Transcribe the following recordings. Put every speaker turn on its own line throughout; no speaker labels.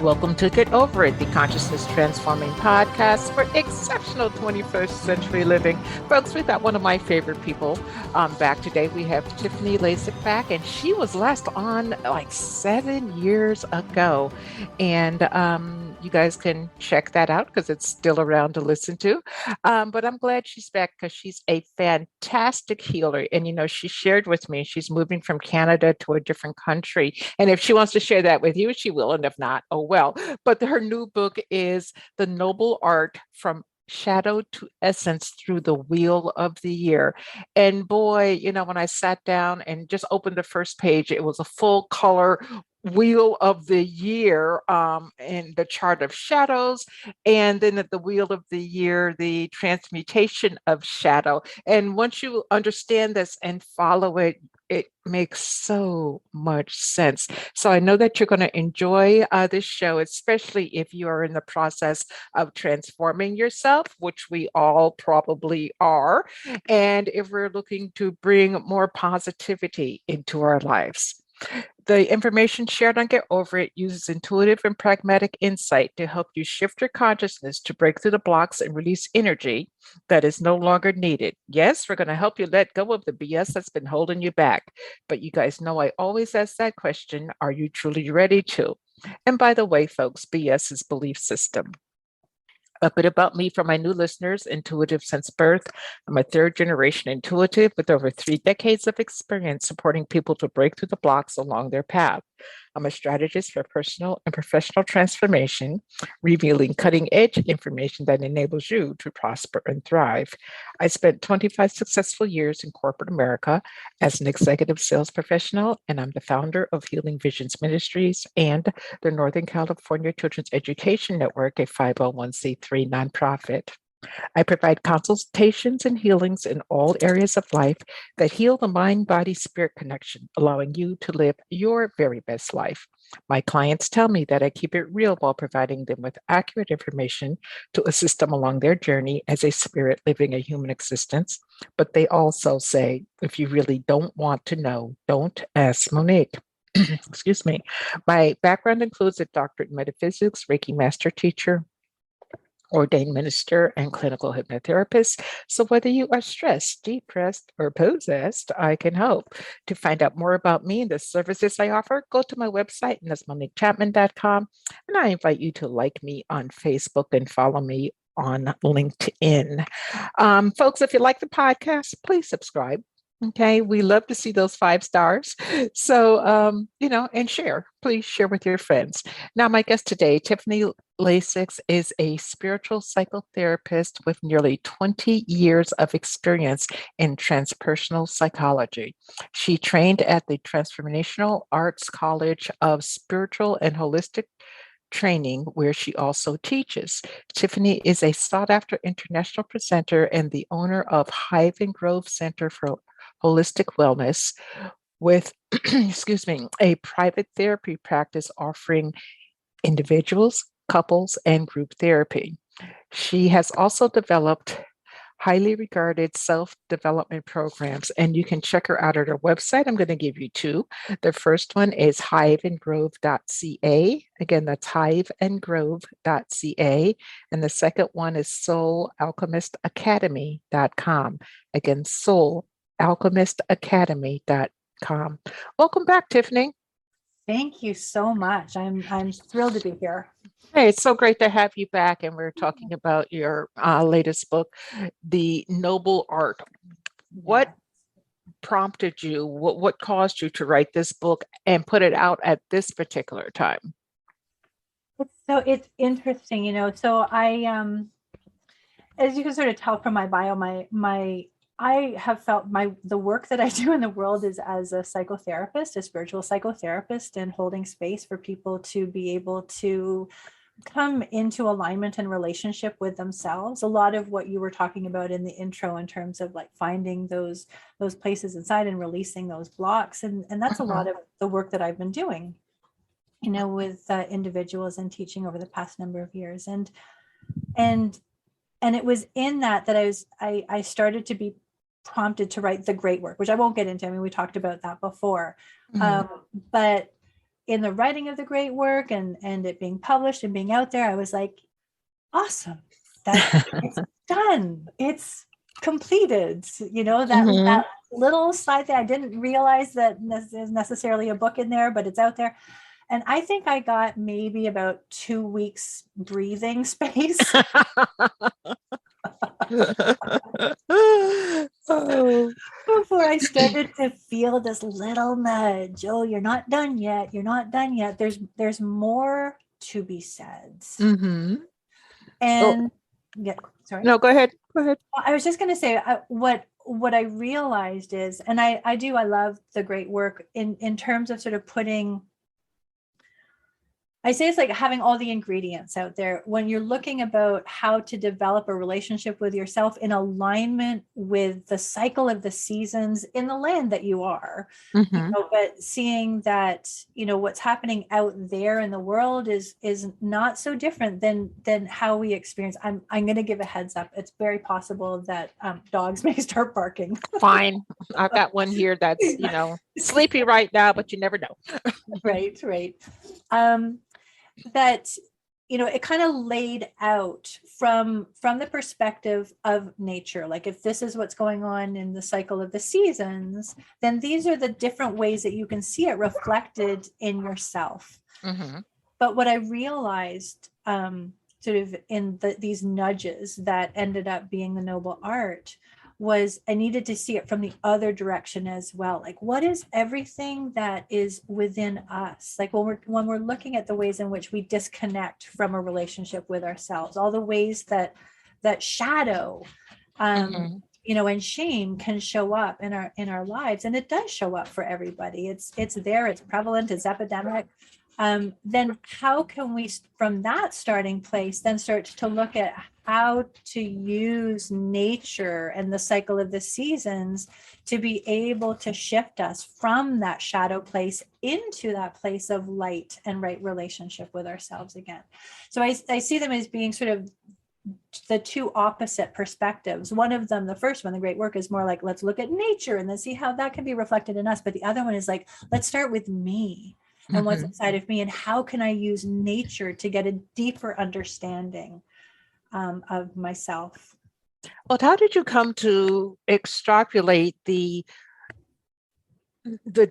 Welcome to Get Over It, the consciousness transforming podcast for exceptional 21st century living. Folks, we got one of my favorite people back today. We have Tiffany Lazic back, and she was last on like 7 years ago. And you guys can check that out because it's still around to listen to. But I'm glad she's back because she's a fantastic healer. And, you know, she shared with me she's moving from Canada to a different country. And if she wants to share that with you, she will. And if not, oh well. But her new book is The Noble Art from Shadow to Essence Through the Wheel of the Year. And boy, you know, when I sat down and just opened the first page, it was a full color wheel of the year in the chart of shadows, and then at the wheel of the year, the transmutation of shadow. And once you understand this and follow it, it makes so much sense. So I know that you're going to enjoy this show, especially if you are in the process of transforming yourself, which we all probably are, and if we're looking to bring more positivity into our lives. The information shared on Get Over It uses intuitive and pragmatic insight to help you shift your consciousness to break through the blocks and release energy that is no longer needed. Yes, we're going to help you let go of the BS that's been holding you back. But you guys know I always ask that question, are you truly ready to? And by the way, folks, BS is belief system. A bit about me for my new listeners, intuitive since birth. I'm a third generation intuitive with over 3 decades of experience supporting people to break through the blocks along their path. I'm a strategist for personal and professional transformation, revealing cutting edge information that enables you to prosper and thrive. I spent 25 successful years in corporate America as an executive sales professional, and I'm the founder of Healing Visions Ministries and the Northern California Children's Education Network, a 501c3 nonprofit. I provide consultations and healings in all areas of life that heal the mind, body, spirit connection, allowing you to live your very best life. My clients tell me that I keep it real while providing them with accurate information to assist them along their journey as a spirit living a human existence. But they also say, if you really don't want to know, don't ask Monique. Excuse me. My background includes a doctorate in metaphysics, Reiki master teacher, ordained minister, and clinical hypnotherapist. So whether you are stressed, depressed, or possessed, I can help. To find out more about me and the services I offer, go to my website, and that's moniquechapman.com. And I invite you to like me on Facebook and follow me on LinkedIn. Folks, if you like the podcast, please subscribe. Okay, we love to see those 5 stars. So, and share. Please share with your friends. Now, my guest today, Tiffany Lazic, is a spiritual psychotherapist with nearly 20 years of experience in transpersonal psychology. She trained at the Transformational Arts College of Spiritual and Holistic Training, where she also teaches. Tiffany is a sought-after international presenter and the owner of Hive and Grove Center for Holistic Wellness, with, excuse me, a private therapy practice offering individuals, couples, and group therapy. She has also developed highly regarded self-development programs, and you can check her out at her website. I'm going to give you 2. The first one is hiveandgrove.ca. Again, that's hiveandgrove.ca. And the second one is soulalchemistacademy.com. Again, soulalchemistacademy.com. Welcome back, Tiffany.
Thank you so much. I'm thrilled to be here.
Hey, it's so great to have you back. And we're talking about your latest book, The Noble Art. What prompted you? What caused you to write this book and put it out at this particular time?
It's interesting, So I, as you can sort of tell from my bio, I have felt the work that I do in the world is as a psychotherapist, a spiritual psychotherapist, and holding space for people to be able to come into alignment and relationship with themselves. A lot of what you were talking about in the intro in terms of like finding those places inside and releasing those blocks. And that's a lot of the work that I've been doing, with individuals and teaching over the past number of years. And it was in that I started to be prompted to write the great work, which I won't get into. I mean, we talked about that before. But in the writing of the great work and it being published and being out there, I was like, awesome, that it's done, it's completed. That little side thing, I didn't realize that there's necessarily a book in there, but it's out there. And I think I got maybe about 2 weeks breathing space.
Oh.
Before I started to feel this little nudge. Oh, you're not done yet. You're not done yet. There's more to be said.
Mm-hmm.
And yeah, sorry.
No, go ahead. Go ahead.
I was just going to say what I realized is, and I love the great work in terms of sort of putting, I say it's like having all the ingredients out there when you're looking about how to develop a relationship with yourself in alignment with the cycle of the seasons in the land that you are.
Mm-hmm.
But seeing that, what's happening out there in the world is not so different than how we experience. I'm going to give a heads up. It's very possible that dogs may start barking.
Fine. I've got one here that's, sleepy right now, but you never know.
Right. That it kind of laid out from the perspective of nature. Like, if this is what's going on in the cycle of the seasons, then these are the different ways that you can see it reflected in yourself.
Mm-hmm.
But what I realized sort of in these nudges that ended up being the noble art was I needed to see it from the other direction as well. Like, what is everything that is within us? Like, when we're looking at the ways in which we disconnect from a relationship with ourselves, all the ways that shadow, and shame can show up in our lives, and it does show up for everybody. It's there, it's prevalent, it's epidemic. Then how can we, from that starting place, then start to look at how to use nature and the cycle of the seasons to be able to shift us from that shadow place into that place of light and right relationship with ourselves again. So I see them as being sort of the two opposite perspectives. One of them, the first one, the great work, is more like, let's look at nature and then see how that can be reflected in us. But the other one is like, let's start with me and what's inside of me, and how can I use nature to get a deeper understanding of myself.
Well, how did you come to extrapolate the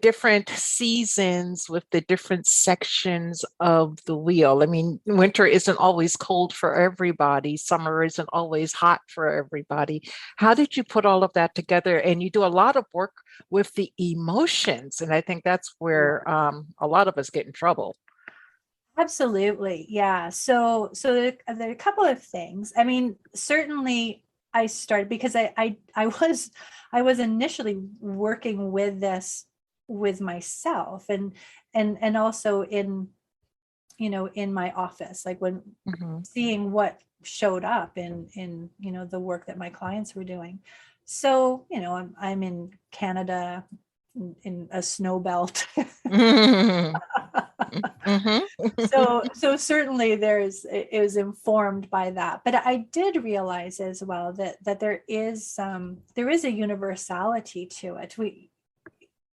different seasons with the different sections of the wheel? I mean, winter isn't always cold for everybody. Summer isn't always hot for everybody. How did you put all of that together? And you do a lot of work with the emotions. And I think that's where a lot of us get in trouble.
Absolutely. Yeah. So there are a couple of things. I mean, certainly I started because I was initially working with this with myself and also in my office, like when seeing what showed up in the work that my clients were doing. So, I'm in Canada in a snow belt. So certainly it was informed by that, but I did realize as well that there is a universality to it.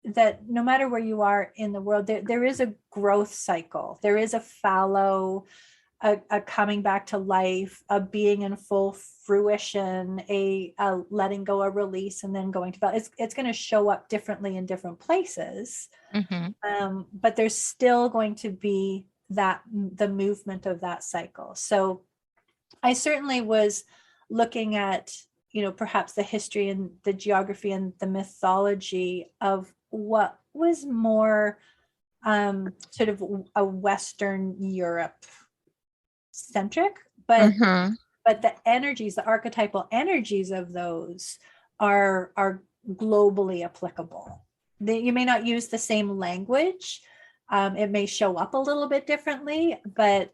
That no matter where you are in the world, there is a growth cycle. There is a fallow, a coming back to life, a being in full fruition, a letting go, a release, and then going to it's going to show up differently in different places. But there's still going to be the movement of that cycle. So I certainly was looking at, perhaps the history and the geography and the mythology of what was more sort of a Western Europe centric, but the energies, the archetypal energies of those are globally applicable. You may not use the same language. It may show up a little bit differently, but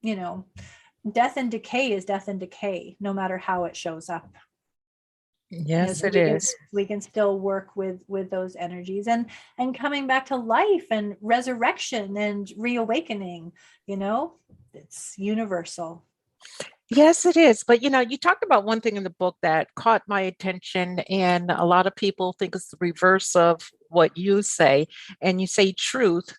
death and decay is death and decay, no matter how it shows up.
Yes, it is.
We can still work with those energies and coming back to life and resurrection and reawakening. It's universal.
Yes, it is. But, you talked about one thing in the book that caught my attention, and a lot of people think it's the reverse of what you say. And you say truth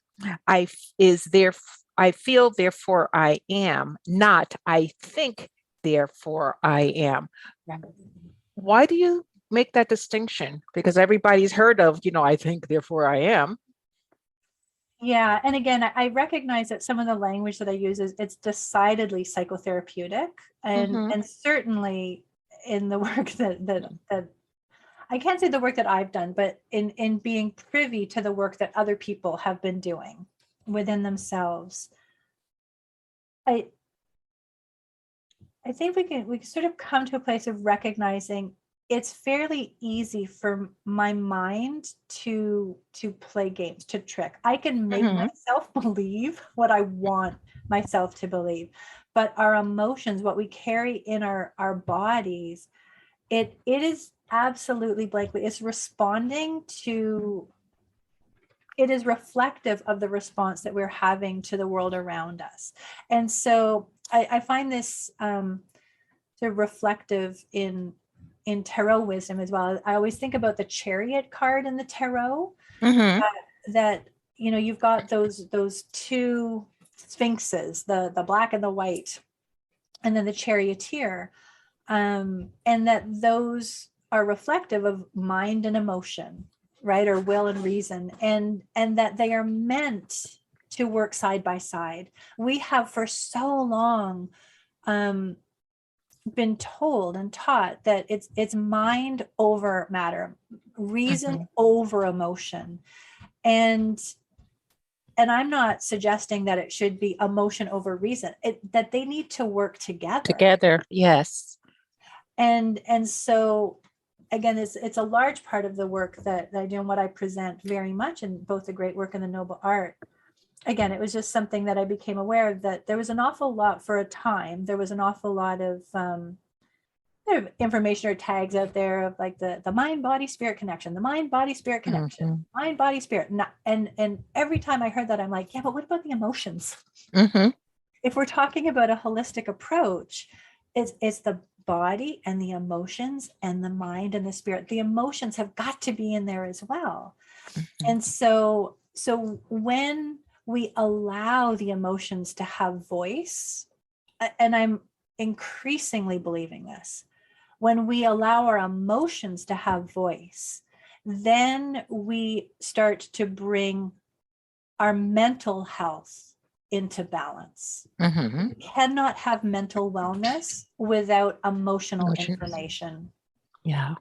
I is there. I feel, therefore I am, not I think, therefore I am.
Yeah.
Why do you make that distinction? Because everybody's heard of, I think, therefore I am.
Yeah. And again, I recognize that some of the language that I use is it's decidedly psychotherapeutic,
Mm-hmm.
and certainly in the work that I can't say the work that I've done, but in being privy to the work that other people have been doing within themselves, I I think we can sort of come to a place of recognizing it's fairly easy for my mind to play games, to trick. I can make
Mm-hmm.
myself believe what I want myself to believe, but our emotions, what we carry in our bodies, it is absolutely blankly. It's responding to. It is reflective of the response that we're having to the world around us, and so I find this sort of reflective in tarot wisdom as well. I always think about the chariot card in the tarot,
Mm-hmm.
that you've got those two sphinxes, the black and the white, and then the charioteer, and that those are reflective of mind and emotion, right, or will and reason, and that they are meant to work side by side. We have for so long um, been told and taught that it's mind over matter, reason
Mm-hmm.
over emotion, and I'm not suggesting that it should be emotion over reason, that they need to work together.
Together, yes.
And so again, it's a large part of the work that I do and what I present very much in both the great work and the noble art. Again, it was just something that I became aware of, that there was an awful lot, for a time there was an awful lot of information or tags out there of like the mind body spirit connection, the mind body spirit connection,
Mm-hmm.
mind body spirit. And every time I heard that, I'm like, yeah, but what about the emotions?
Mm-hmm.
If we're talking about a holistic approach, it's the body and the emotions and the mind and the spirit. The emotions have got to be in there as well. And so when we allow the emotions to have voice, and I'm increasingly believing this, when we allow our emotions to have voice, then we start to bring our mental health into balance.
Mm-hmm.
We cannot have mental wellness without emotional
Emotion.
information.
Yeah.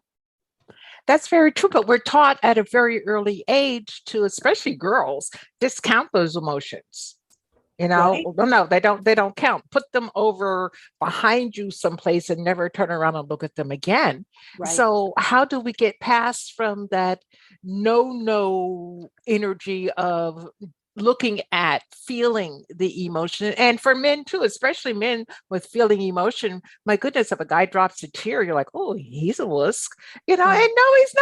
That's very true, but we're taught at a very early age to, especially girls, discount those emotions.
Right?
Well, no, they don't count. Put them over behind you someplace and never turn around and look at them again.
Right.
So how do we get past from that no energy of looking at feeling the emotion? And for men too, especially men with feeling emotion, my goodness, if a guy drops a tear, you're like, oh, he's a wuss,
Yeah.
and no, he's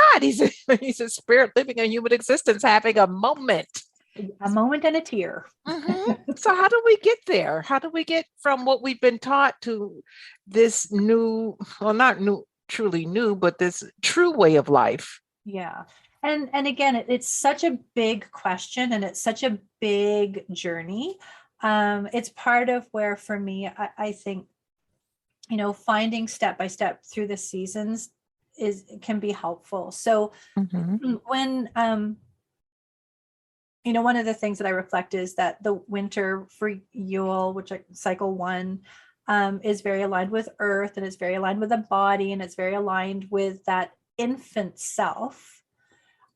not. He's a spirit living a human existence, having a moment.
A moment and a tear.
Mhm. So how do we get there? How do we get from what we've been taught to this new, well, not new, truly new, but this true way of life?
Yeah. And again, it's such a big question, and it's such a big journey. It's part of where, for me, I think, finding step by step through the seasons can be helpful. So
Hmm.
when one of the things that I reflect is that the winter for Yule, which cycle one, is very aligned with earth, and it's very aligned with the body, and it's very aligned with that infant self.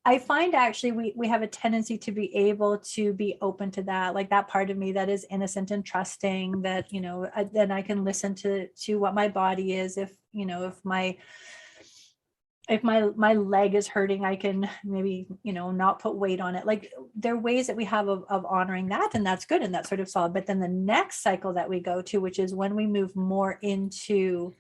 I find actually we have a tendency to be able to be open to that, like that part of me that is innocent and trusting, that then I can listen to what my body is. If my leg is hurting, I can maybe not put weight on it. Like, there are ways that we have of honoring that, and that's good, and that's sort of solid. But then the next cycle that we go to, which is when we move more into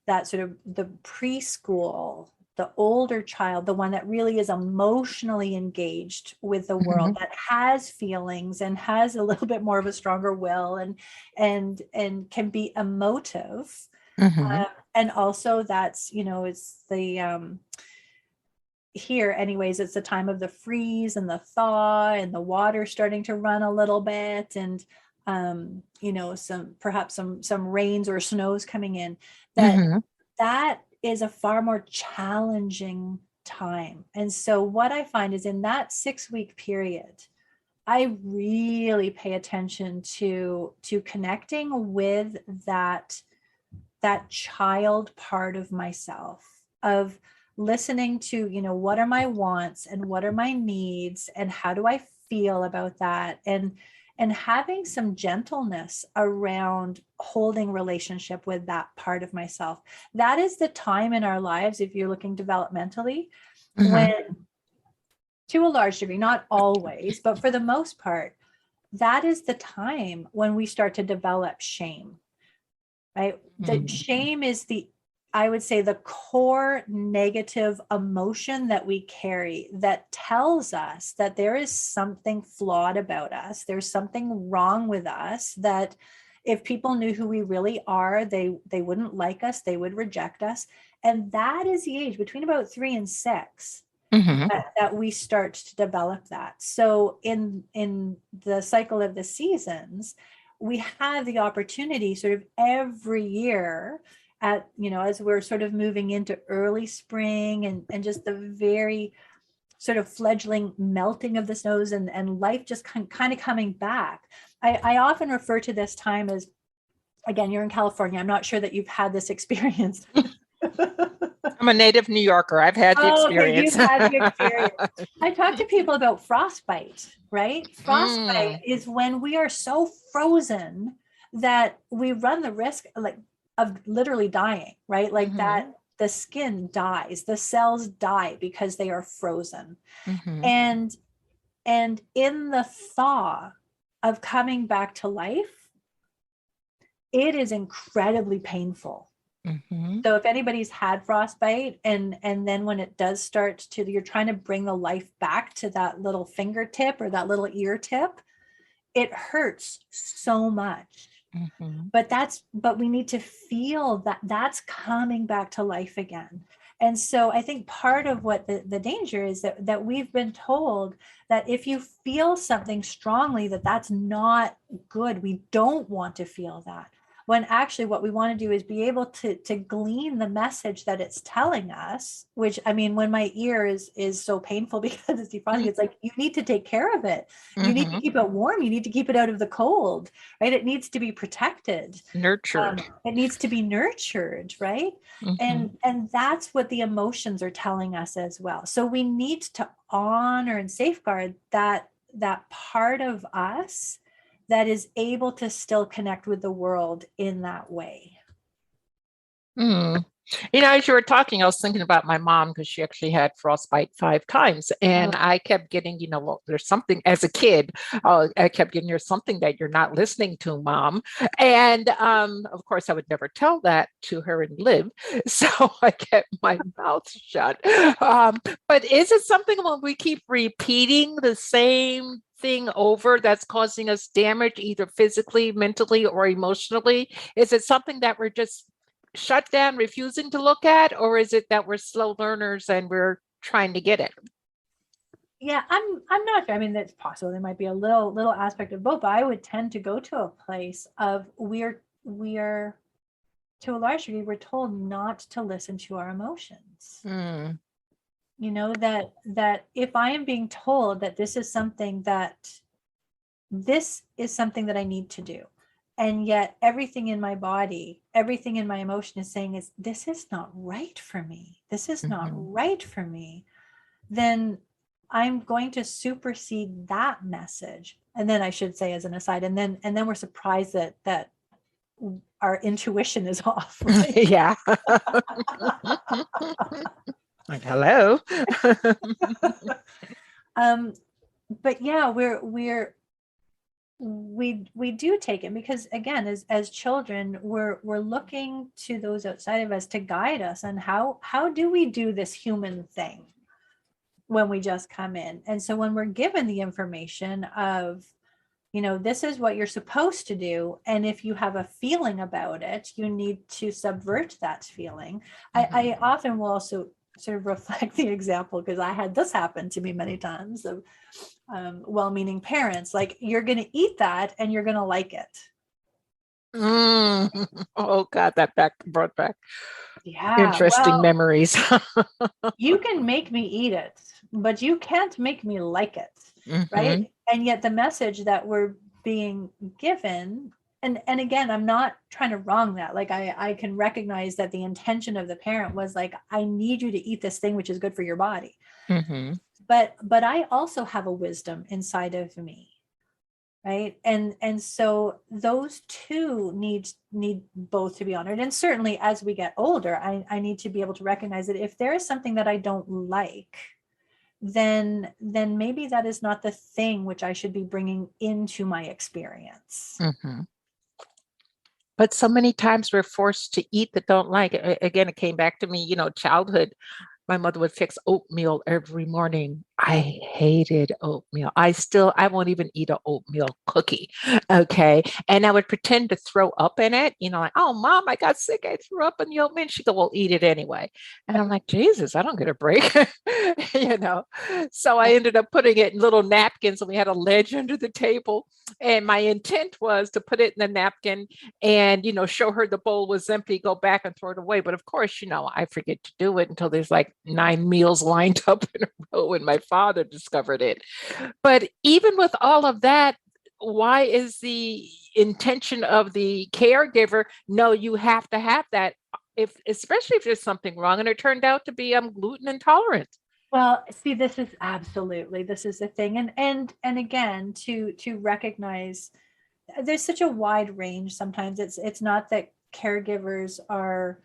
that sort of the preschool, the older child, the one that really is emotionally engaged with the world,
Hmm.
that has feelings and has a little bit more of a stronger will, and can be emotive.
Hmm.
And also, that's it's the here anyways, it's the time of the freeze and the thaw and the water starting to run a little bit, and you know, perhaps some rains or snows coming in, that is a far more challenging time. And so what I find is in that 6-week period, I really pay attention to connecting with that child part of myself, of listening to, you know, what are my wants and what are my needs and how do I feel about that, and having some gentleness around holding relationship with that part of myself. That is the time in our lives, if you're looking developmentally, when, to a large degree, not always, but for the most part, that is the time when we start to develop shame, right? The shame is I would say, the core negative emotion that we carry that tells us that there is something flawed about us. There's something wrong with us, that if people knew who we really are, they wouldn't like us, they would reject us. And that is the age between about 3 and 6 that we start to develop that. So in the cycle of the seasons, we have the opportunity sort of every year, at, you know, as we're sort of moving into early spring and just the very sort of fledgling melting of the snows and life just kind of coming back. I often refer to this time as, again, you're in California, I'm not sure that you've had this experience.
I'm a native New Yorker. I've had the experience.
Okay, you've had the experience. I talk to people about frostbite, right? Frostbite is when we are so frozen that we run the risk of literally dying, right? Like that the skin dies, the cells die because they are frozen. And in the thaw of coming back to life, it is incredibly painful. So if anybody's had frostbite and then when it does start to, you're trying to bring the life back to that little fingertip or that little ear tip, it hurts so much. But we need to feel that that's coming back to life again. And so I think part of what the danger is that we've been told that if you feel something strongly, that's not good. We don't want to feel that. When actually what we want to do is be able to glean the message that it's telling us, which, I mean, when my ear is so painful because it's defrosting, it's like, you need to take care of it. You need to keep it warm. You need to keep it out of the cold, right? It needs to be protected.
Nurtured.
It needs to be nurtured, right? And that's what the emotions are telling us as well. So we need to honor and safeguard that part of us that is able to still connect with the world in that way.
You know, as you were talking, I was thinking about my mom because she actually had frostbite 5 times. And I kept getting, you know, well, there's something as a kid, I kept getting, there's something that you're not listening to, Mom. And of course, I would never tell that to her and live. So I kept my mouth shut. But is it something when we keep repeating the same thing over that's causing us damage, either physically, mentally, or emotionally? Is it something that we're just shut down, refusing to look at, or is it that we're slow learners and we're trying to get it?
Yeah, I'm not sure. I mean, that's possible. There might be a little aspect of both, but I would tend to go to a place of we're to a large degree, we're told not to listen to our emotions. You know, that if I am being told that this is something that I need to do, and yet everything in my body, everything in my emotion is saying this is not right for me. This is not right for me. Then I'm going to supersede that message. And then I should say, as an aside, and then we're surprised that our intuition is off. Right?
Yeah. Like, hello.
But yeah, we do take it because, again, as children, we're looking to those outside of us to guide us on how do we do this human thing when we just come in. And so when we're given the information of, you know, this is what you're supposed to do, and if you have a feeling about it, you need to subvert that feeling. I often will also sort of reflect the example, because I had this happen to me many times of well-meaning parents, like, you're going to eat that and you're going to like it.
Oh God, that brought back interesting
Well,
memories.
you can make me eat it, but you can't make me like it, right? And yet the message that we're being given, and again, I'm not trying to wrong that. Like, I can recognize that the intention of the parent was like, I need you to eat this thing, which is good for your body. But I also have a wisdom inside of me, right? And so those two need both to be honored. And certainly as we get older, I need to be able to recognize that if there is something that I don't like, then maybe that is not the thing which I should be bringing into my experience.
But so many times we're forced to eat that don't like. Again, it came back to me, childhood. My mother would fix oatmeal every morning. I hated oatmeal. I won't even eat an oatmeal cookie. Okay. And I would pretend to throw up in it, like, oh, Mom, I got sick. I threw up in the oatmeal. She'd go, well, eat it anyway. And I'm like, Jesus, I don't get a break. So I ended up putting it in little napkins, and we had a ledge under the table. And my intent was to put it in the napkin and, show her the bowl was empty, go back and throw it away. But of course, I forget to do it until there's like 9 meals lined up in a row, and my father discovered it. But even with all of that, why is the intention of the caregiver, no, you have to have that, especially if there's something wrong? And it turned out to be I'm gluten intolerant.
Well, see, this is the thing. And again, to recognize there's such a wide range. Sometimes it's not that caregivers are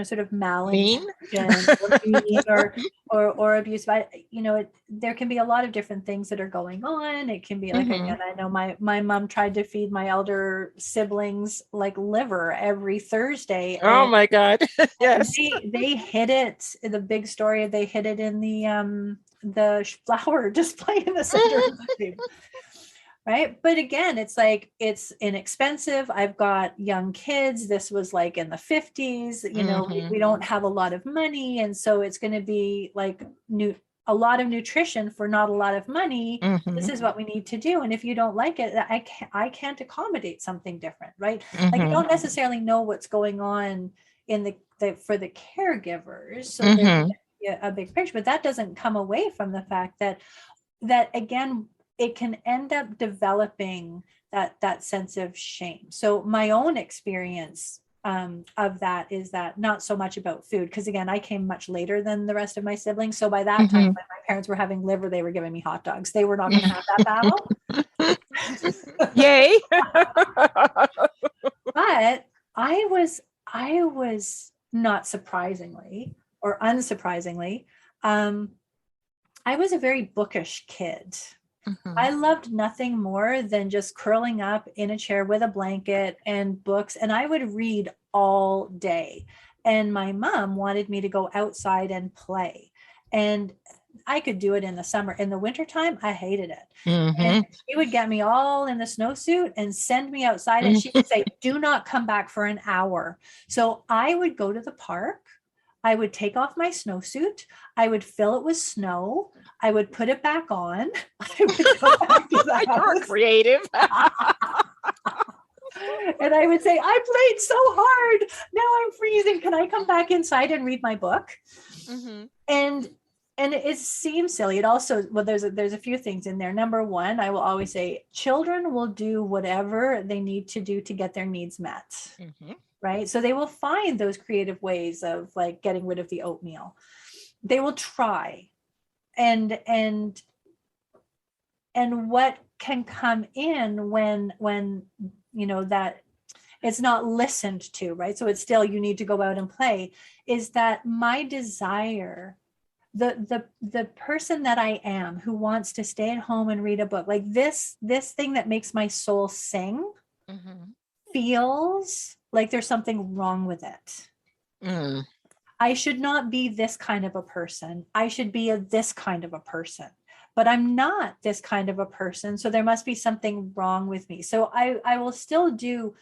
sort of malintentioned or mean or abusive. There can be a lot of different things that are going on. It can be like, again, I know my mom tried to feed my elder siblings like liver every Thursday.
Oh my God. Yes.
They hid it. The big story, they hid it in the flower display in the center of the table. Right. But again, it's like, it's inexpensive. I've got young kids. This was like in the 50s, we don't have a lot of money. And so it's going to be like a lot of nutrition for not a lot of money. This is what we need to do. And if you don't like it, I can't accommodate something different. Right. Like, you don't necessarily know what's going on in the for the caregivers. So there's a big picture, but that doesn't come away from the fact that again, it can end up developing that sense of shame. So my own experience of that is that not so much about food, because again, I came much later than the rest of my siblings. So by that time, when my parents were having liver, they were giving me hot dogs. They were not going to have that battle.
Yay.
But I was not surprisingly or unsurprisingly, I was a very bookish kid. I loved nothing more than just curling up in a chair with a blanket and books, and I would read all day. And my mom wanted me to go outside and play. And I could do it in the summer. In the wintertime, I hated it. And she would get me all in the snowsuit and send me outside. And she would say, do not come back for an hour. So I would go to the park. I would take off my snowsuit. I would fill it with snow. I would put it back on. I would go back to the house.
You're creative.
And I would say, I played so hard. Now I'm freezing. Can I come back inside and read my book? And it seems silly. It also, well, there's a few things in there. Number one, I will always say, children will do whatever they need to do to get their needs met. Right. So they will find those creative ways of like getting rid of the oatmeal. They will try. And what can come in when that it's not listened to, right? So it's still, you need to go out and play, is that my desire, the person that I am who wants to stay at home and read a book, like this thing that makes my soul sing, feels like there's something wrong with it. I should not be this kind of a person. I should be this kind of a person, but I'm not this kind of a person. So there must be something wrong with me. So I will still do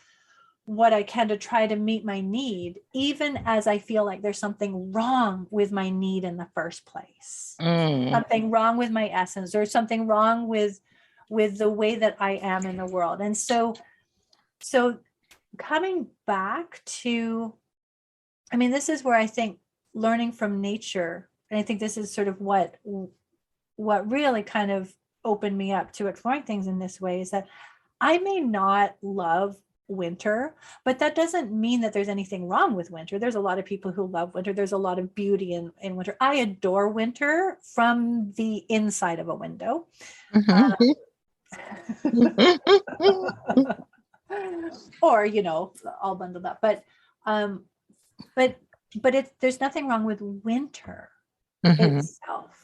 what I can to try to meet my need, even as I feel like there's something wrong with my need in the first place. Something wrong with my essence, or something wrong with the way that I am in the world. And so coming back to, I mean, this is where I think learning from nature, and I think this is sort of what really kind of opened me up to exploring things in this way, is that I may not love winter, but that doesn't mean that there's anything wrong with winter. There's a lot of people who love winter. There's a lot of beauty in winter. I adore winter from the inside of a window. Or, you know, all bundled up. But there's nothing wrong with winter itself.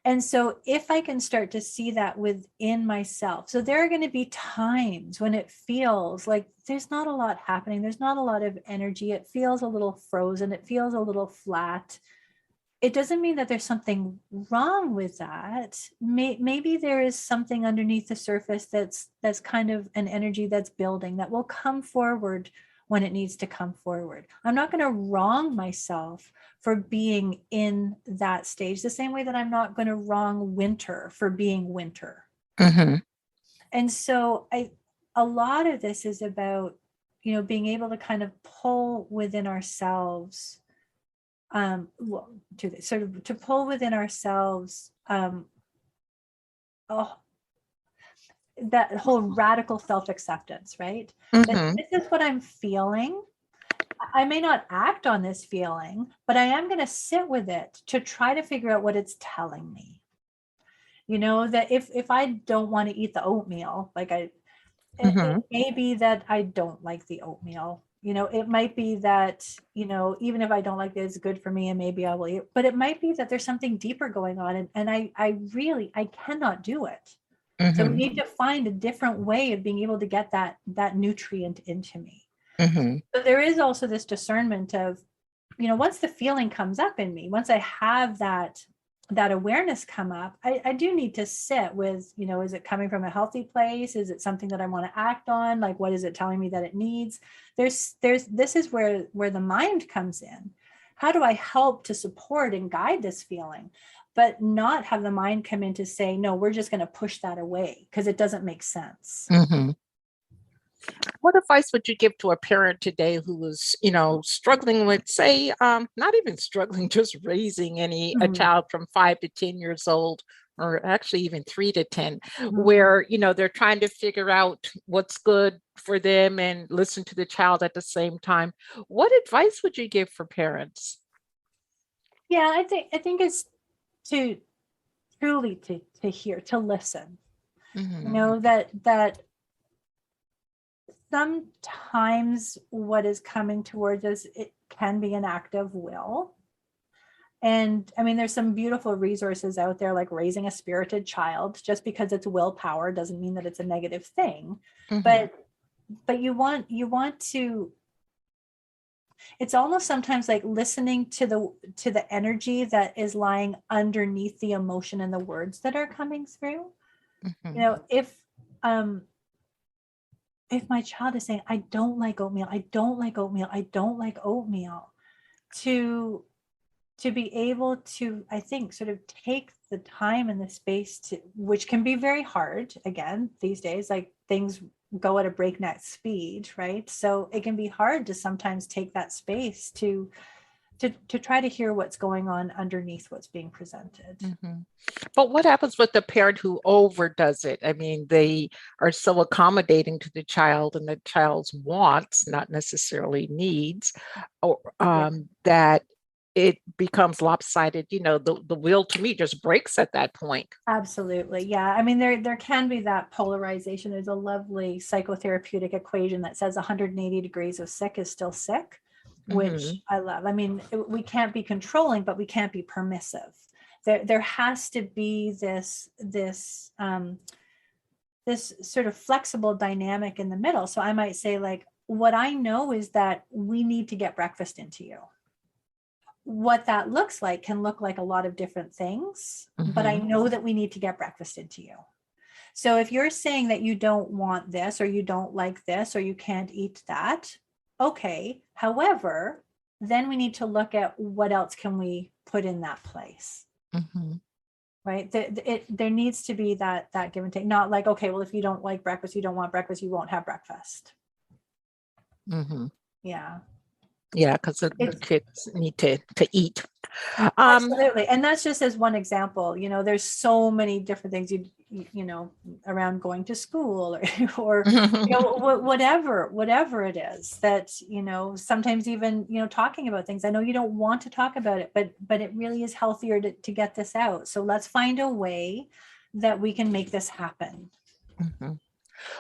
And so if I can start to see that within myself, so there are going to be times when it feels like there's not a lot happening. There's not a lot of energy. It feels a little frozen. It feels a little flat. It doesn't mean that there's something wrong with that. Maybe there is something underneath the surface that's kind of an energy that's building, that will come forward when it needs to come forward. I'm not going to wrong myself for being in that stage, the same way that I'm not going to wrong winter for being winter. And so a lot of this is about, you know, being able to kind of pull within ourselves, to pull within ourselves, that whole radical self-acceptance, right? That this is what I'm feeling. I may not act on this feeling, but I am going to sit with it to try to figure out what it's telling me. You know, that if I don't want to eat the oatmeal, like it may be that I don't like the oatmeal. You know, it might be that, you know, even if I don't like it, it's good for me and maybe I will eat, but it might be that there's something deeper going on, and I cannot do it. So we need to find a different way of being able to get that nutrient into me. So there is also this discernment of, you know, once the feeling comes up in me, once I have that awareness come up, I do need to sit with, you know, is it coming from a healthy place? Is it something that I want to act on? Like, what is it telling me that it needs? This is where the mind comes in. How do I help to support and guide this feeling, but not have the mind come in to say, no, we're just going to push that away because it doesn't make sense.
What advice would you give to a parent today who is, you know, struggling with, say, not even struggling, just raising a child from 5 to 10 years old, or actually even 3 to 10, where, you know, they're trying to figure out what's good for them and listen to the child at the same time? What advice would you give for parents?
Yeah, I think it's to truly to hear, to listen. You know, that sometimes what is coming towards us, it can be an act of will. And I mean, there's some beautiful resources out there, like Raising a Spirited Child. Just because it's willpower doesn't mean that it's a negative thing. But you want to, it's almost sometimes like listening to the energy that is lying underneath the emotion and the words that are coming through. You know, if my child is saying, I don't like oatmeal, I don't like oatmeal, I don't like oatmeal, to be able to, I think, sort of take the time and the space to, which can be very hard, again, these days, like things go at a breakneck speed, right? So it can be hard to sometimes take that space to try to hear what's going on underneath what's being presented.
But what happens with the parent who overdoes it? I mean, they are so accommodating to the child and the child's wants, not necessarily needs, or that it becomes lopsided. You know, the will to me just breaks at that point.
Absolutely. Yeah. I mean, there can be that polarization. There's a lovely psychotherapeutic equation that says 180 degrees of sick is still sick, which I love. I mean, we can't be controlling, but we can't be permissive. There has to be this sort of flexible dynamic in the middle. So I might say, like, what I know is that we need to get breakfast into you. What that looks like can look like a lot of different things, but I know that we need to get breakfast into you. So if you're saying that you don't want this, or you don't like this, or you can't eat that, okay. However, then we need to look at what else can we put in that place. Right. There needs to be that give and take, not like, okay, well, if you don't like breakfast, you don't want breakfast, you won't have breakfast. Yeah.
Yeah, because the kids need to eat.
Absolutely. And that's just as one example. There's so many different things around going to school or whatever it is that, sometimes even, talking about things. I know you don't want to talk about it, but it really is healthier to get this out. So let's find a way that we can make this happen.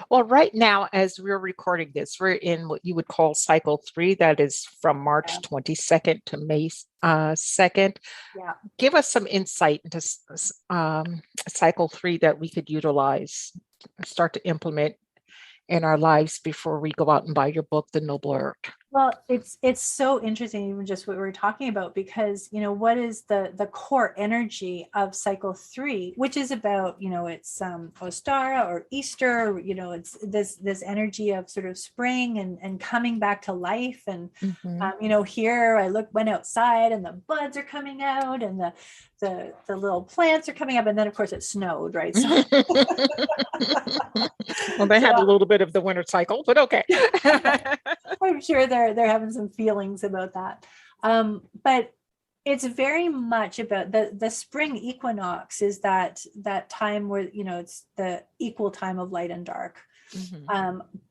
Well, right now, as we're recording this, we're in what you would call cycle 3. That is from March 22nd to May 2nd.
Yeah.
Give us some insight into cycle 3 that we could utilize, start to implement in our lives before we go out and buy your book, The Noble Art.
Well, it's so interesting, even just what we're talking about, because what is the core energy of cycle 3, which is about it's Ostara or Easter, it's this energy of sort of spring and coming back to life, and here I went outside and the buds are coming out and the little plants are coming up, and then of course it snowed, right? So
well, they had a little bit of the winter cycle, but okay.
I'm sure they're having some feelings about that. But it's very much about the spring equinox is that time where, it's the equal time of light and dark.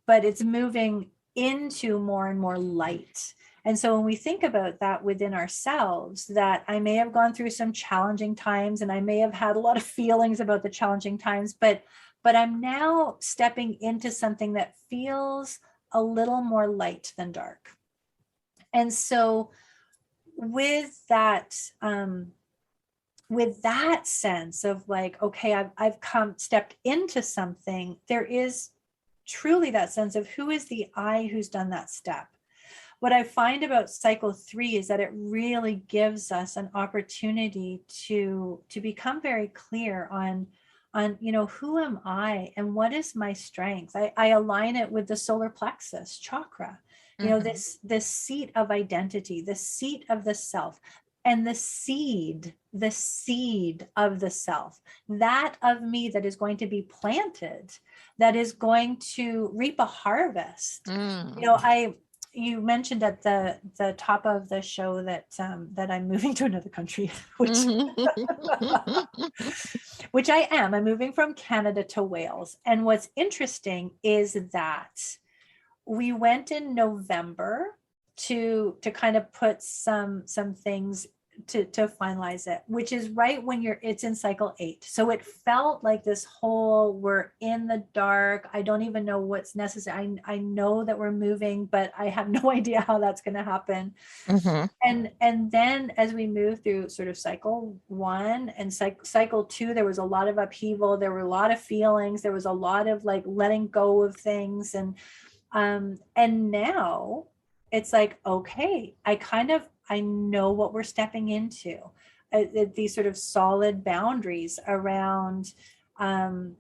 But it's moving into more and more light. And so when we think about that within ourselves, that I may have gone through some challenging times and I may have had a lot of feelings about the challenging times, but I'm now stepping into something that feels a little more light than dark. And so with that sense of like, okay, I've stepped into something, there is truly that sense of who is the I who's done that step. What I find about cycle 3 is that it really gives us an opportunity to become very clear on who am I and what is my strength. I align it with the solar plexus chakra, this seat of identity, the seat of the self, and the seed of the self, that of me that is going to be planted, that is going to reap a harvest. You mentioned at the top of the show that I'm moving to another country, which which I am. I'm moving from Canada to Wales. And what's interesting is that we went in November to kind of put some things to finalize it, which is right when it's in cycle 8. So it felt like this whole, we're in the dark. I don't even know what's necessary. I know that we're moving, but I have no idea how that's going to happen. And then as we move through sort of cycle 1 and cycle 2, there was a lot of upheaval. There were a lot of feelings. There was a lot of like letting go of things. And now it's like, okay, I know what we're stepping into, these sort of solid boundaries around, who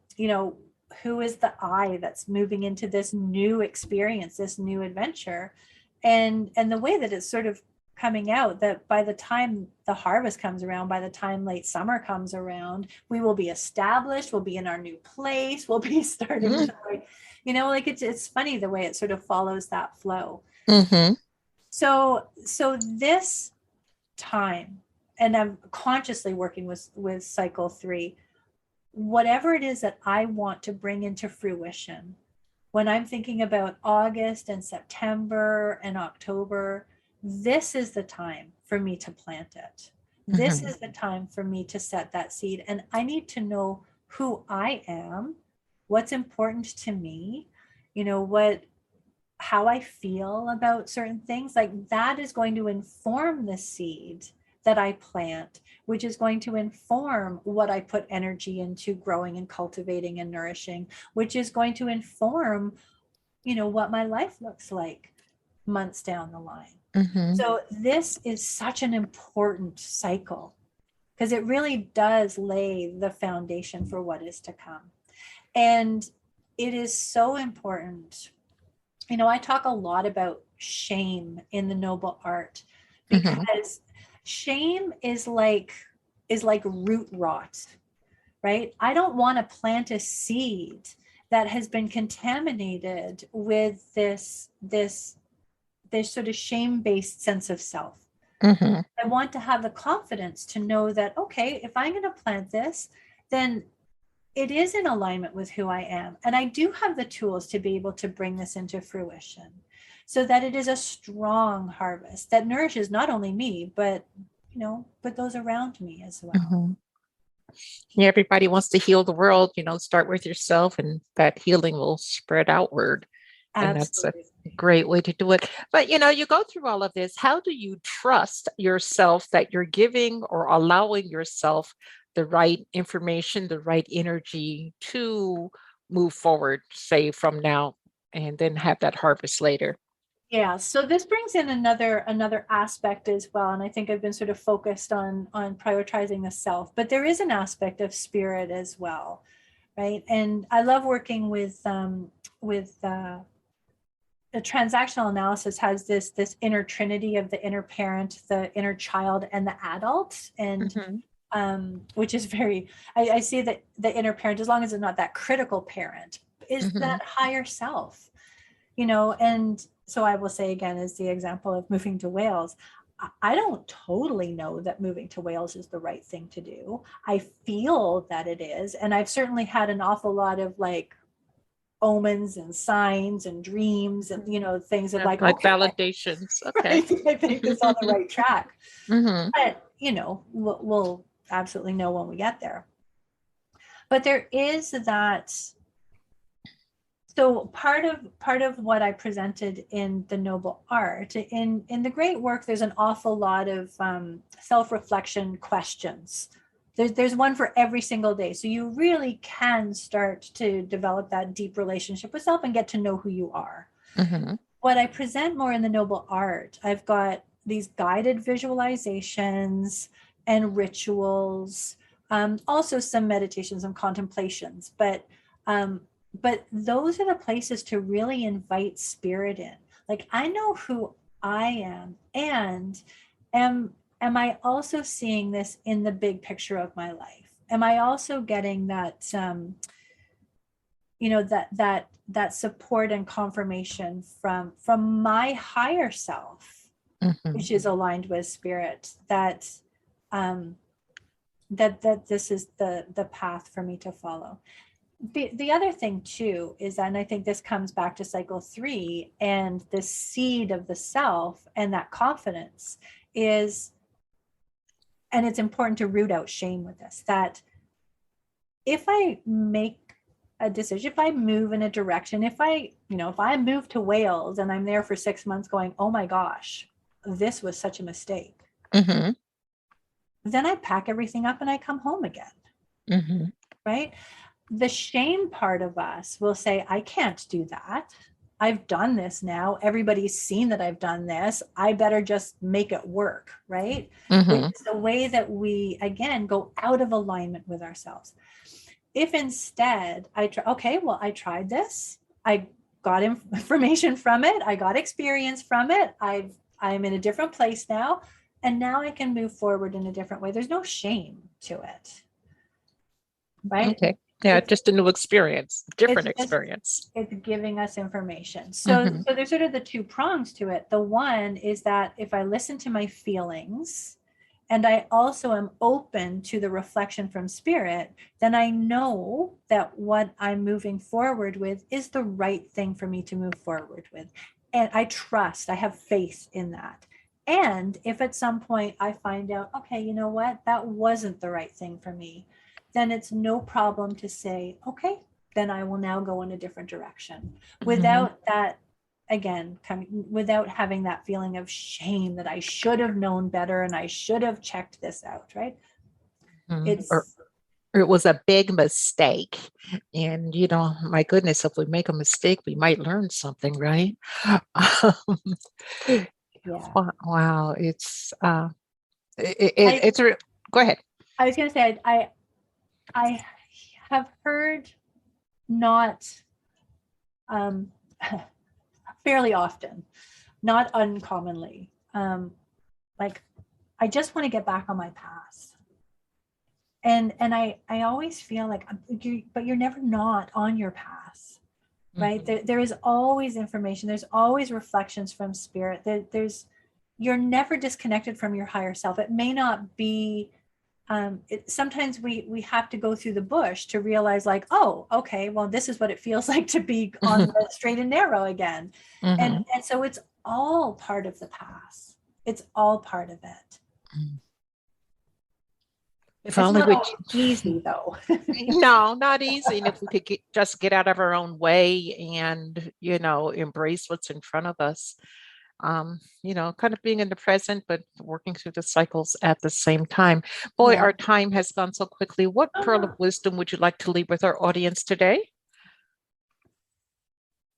is the I that's moving into this new experience, this new adventure, and the way that it's sort of coming out, that by the time the harvest comes around, by the time late summer comes around, we will be established, we'll be in our new place, we'll be starting to, like it's funny the way it sort of follows that flow. So this time, and I'm consciously working with cycle 3, whatever it is that I want to bring into fruition, when I'm thinking about August and September and October, this is the time for me to plant it. This is the time for me to set that seed. And I need to know who I am, what's important to me, how I feel about certain things. Like that is going to inform the seed that I plant, which is going to inform what I put energy into growing and cultivating and nourishing, which is going to inform, what my life looks like months down the line. So this is such an important cycle because it really does lay the foundation for what is to come. And it is so important. You know, I talk a lot about shame in the noble art, because shame is like root rot, right? I don't want to plant a seed that has been contaminated with this sort of shame-based sense of self. I want to have the confidence to know that, okay, if I'm going to plant this, then it is in alignment with who I am. And I do have the tools to be able to bring this into fruition, so that it is a strong harvest that nourishes not only me, but, you know, but those around me as well.
Yeah, everybody wants to heal the world, start with yourself, and that healing will spread outward. And that's a
Absolutely.
great way to do it. But, you go through all of this. How do you trust yourself that you're giving or allowing yourself the right information, the right energy to move forward, say from now, and then have that harvest later?
Yeah, so this brings in another aspect as well, and I think I've been sort of focused on prioritizing the self, but there is an aspect of spirit as well, right? And I love working with the transactional analysis has this inner trinity of the inner parent, the inner child, and the adult, and which is very, I see that the inner parent, as long as it's not that critical parent, is that higher self, you know. And so I will say again, as the example of moving to Wales, I don't totally know that moving to Wales is the right thing to do. I feel that it is, and I've certainly had an awful lot of like omens and signs and dreams and, you know, things of like,
Like
okay,
validations. Okay.
I think this on the right track.
hmm
But, you know, we'll absolutely know when we get there. But there is that. So part of what I presented in the noble art, in the great work, there's an awful lot of self-reflection questions. There's one for every single day. So you really can start to develop that deep relationship with self and get to know who you are. What I present more in the noble art, I've got these guided visualizations and rituals, also some meditations and contemplations, but those are the places to really invite spirit in. Like, I know who I am, and am I also seeing this in the big picture of my life? Am I also getting that you know, that support and confirmation from my higher self, which is aligned with spirit, that that this is the path for me to follow. The other thing too is, and I think this comes back to cycle 3 and the seed of the self and that confidence is, and it's important to root out shame with this, that if I make a decision, if I move in a direction, if I move to Wales and I'm there for 6 months going, oh my gosh, this was such a mistake, then I pack everything up and I come home again. Right? The shame part of us will say, I can't do that. I've done this now. Everybody's seen that I've done this. I better just make it work, right? Which is the way that we, again, go out of alignment with ourselves. If instead I tried this, I got information from it, I got experience from it, I'm in a different place now, and now I can move forward in a different way. There's no shame to it, right?
Okay. Yeah, just a new experience, different
It's
experience.
it's giving us information. So there's sort of the two prongs to it. The one is that if I listen to my feelings and I also am open to the reflection from spirit, then I know that what I'm moving forward with is the right thing for me to move forward with. And I have faith in that. And if at some point I find out, okay, you know what, that wasn't the right thing for me, then it's no problem to say, okay, then I will now go in a different direction without that, again, without having that feeling of shame that I should have known better and I should have checked this out, right?
Or it was a big mistake. And, my goodness, if we make a mistake, we might learn something, right?
Yeah.
Wow. It's go ahead.
I was going to say, I have heard not fairly often, not uncommonly. Like, I just want to get back on my path. And I always feel like, but you're never not on your path, right? There is always information. There's always reflections from spirit. You're never disconnected from your higher self. It may not be, sometimes we have to go through the bush to realize, like, oh, okay, well, this is what it feels like to be on the straight and narrow again. And so it's all part of the path. It's all part of it.
If only
not easy, though.
No, not easy. And if we could just get out of our own way and, embrace what's in front of us, kind of being in the present, but working through the cycles at the same time. Boy,
Yeah.
Our time has gone so quickly. What pearl of wisdom would you like to leave with our audience today?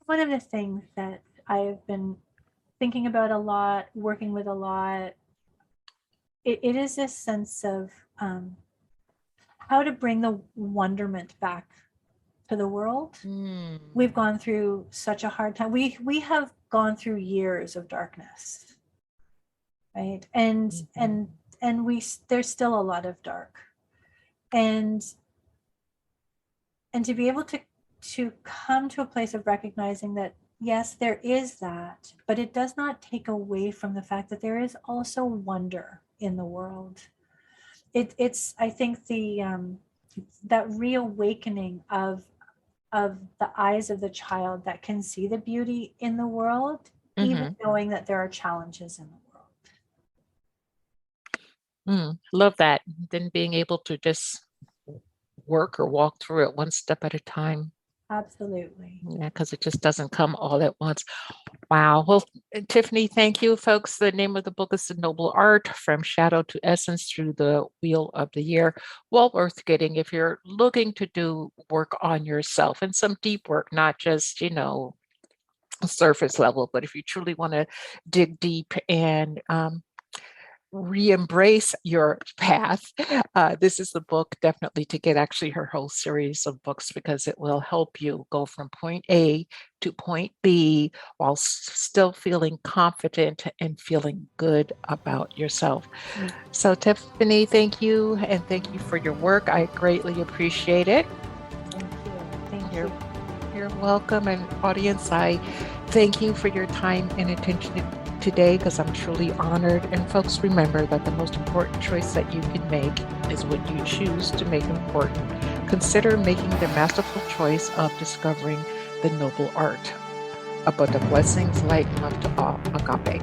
One of the things that I've been thinking about a lot, working with a lot, it is this sense of how to bring the wonderment back to the world. We've gone through such a hard time. We have gone through years of darkness, right? And there's still a lot of dark, and to be able to come to a place of recognizing that, yes, there is that, but it does not take away from the fact that there is also wonder in the world. It's I think that reawakening of the eyes of the child that can see the beauty in the world, even knowing that there are challenges in the world.
Love that. Then being able to just work or walk through it one step at a time.
Absolutely.
Yeah, because it just doesn't come all at once. Wow. Well, Tiffany, thank you, folks. The name of the book is The Noble Art, From Shadow to Essence Through the Wheel of the Year. Well worth getting if you're looking to do work on yourself, and some deep work, not just, surface level, but if you truly want to dig deep and re-embrace your path, this is the book definitely to get. Actually, her whole series of books, because it will help you go from point A to point B while still feeling confident and feeling good about yourself. So Tiffany, thank you, and thank you for your work. I greatly appreciate it.
Thank you.
You're welcome. And audience, I thank you for your time and attention today, because I'm truly honored. And folks, remember that the most important choice that you can make is what you choose to make important. Consider making the masterful choice of discovering the noble art. Abundant blessings, light, love to all. Agape.